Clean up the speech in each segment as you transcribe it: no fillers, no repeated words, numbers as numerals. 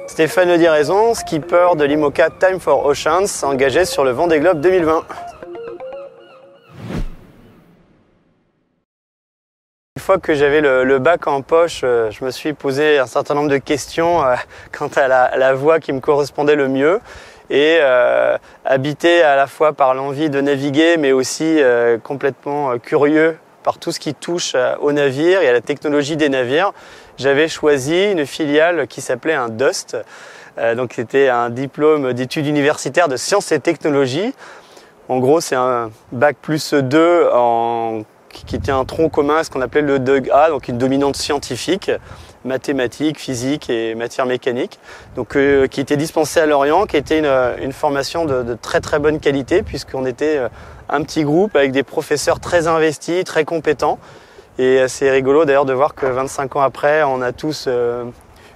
Stéphane Diraison, skipper de l'IMOCA Time for Oceans, engagé sur le Vendée Globe 2020. Une fois que j'avais le bac en poche, je me suis posé un certain nombre de questions quant à la voie qui me correspondait le mieux. Et habité à la fois par l'envie de naviguer, mais aussi complètement curieux par tout ce qui touche au navire et à la technologie des navires, j'avais choisi une filiale qui s'appelait un DUST. Donc c'était un diplôme d'études universitaires de sciences et technologies. En gros, c'est un bac plus 2 qui était un tronc commun à ce qu'on appelait le DUG-A, donc une dominante scientifique, mathématiques, physique et matière mécanique, donc qui était dispensée à Lorient, qui était une formation de très très bonne qualité, puisqu'on était un petit groupe avec des professeurs très investis, très compétents. Et c'est rigolo d'ailleurs de voir que 25 ans après, on a tous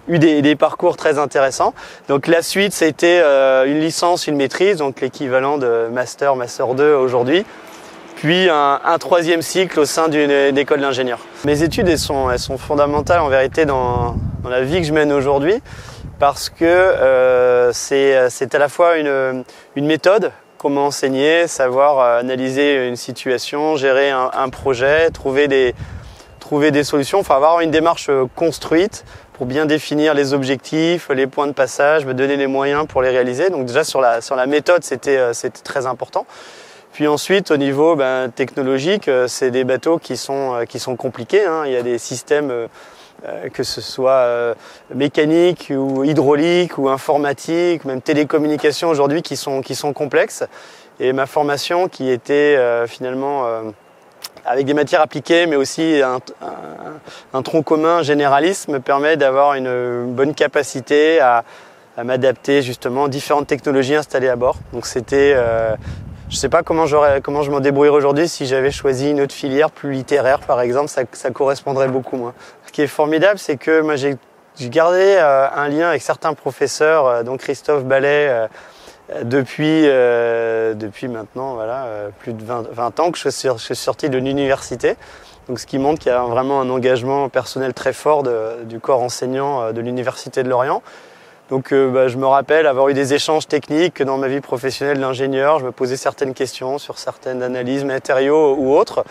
eu des parcours très intéressants. Donc la suite, c'était une licence, une maîtrise, donc l'équivalent de Master 2 aujourd'hui, puis un troisième cycle au sein d'une école d'ingénieur. Mes études, elles sont fondamentales en vérité dans la vie que je mène aujourd'hui, parce que c'est à la fois une méthode, comment enseigner, savoir analyser une situation, gérer un projet, trouver des solutions, enfin avoir une démarche construite pour bien définir les objectifs, les points de passage, me donner les moyens pour les réaliser. Donc déjà sur la méthode, c'était très important. Puis ensuite, au niveau technologique, c'est des bateaux qui sont compliqués, hein. Il y a des systèmes, que ce soit mécaniques ou hydrauliques ou informatiques, même télécommunications aujourd'hui, qui sont complexes. Et ma formation, qui était finalement avec des matières appliquées, mais aussi un tronc commun généraliste, me permet d'avoir une bonne capacité à m'adapter justement aux différentes technologies installées à bord. Donc c'était je ne sais pas comment je m'en débrouillerais aujourd'hui si j'avais choisi une autre filière plus littéraire, par exemple, ça correspondrait beaucoup moins. Ce qui est formidable, c'est que moi j'ai gardé un lien avec certains professeurs, dont Christophe Ballet, depuis maintenant plus de 20 ans que je suis sorti de l'université. Donc, ce qui montre qu'il y a vraiment un engagement personnel très fort du corps enseignant de l'université de Lorient. Donc je me rappelle avoir eu des échanges techniques dans ma vie professionnelle d'ingénieur. Je me posais certaines questions sur certaines analyses matériaux ou autres.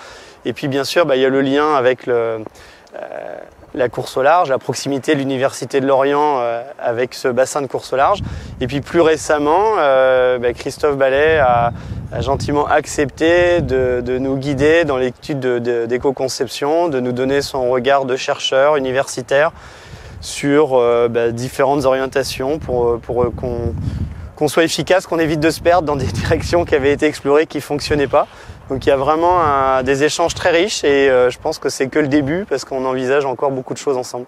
Et puis bien sûr, il y a le lien avec la course au large, la proximité de l'université de Lorient avec ce bassin de course au large. Et puis plus récemment, Christophe Ballet a gentiment accepté de nous guider dans l'étude d'éco-conception, de nous donner son regard de chercheur universitaire sur différentes orientations pour qu'on soit efficace, qu'on évite de se perdre dans des directions qui avaient été explorées qui ne fonctionnaient pas. Donc il y a vraiment des échanges très riches et je pense que c'est que le début parce qu'on envisage encore beaucoup de choses ensemble.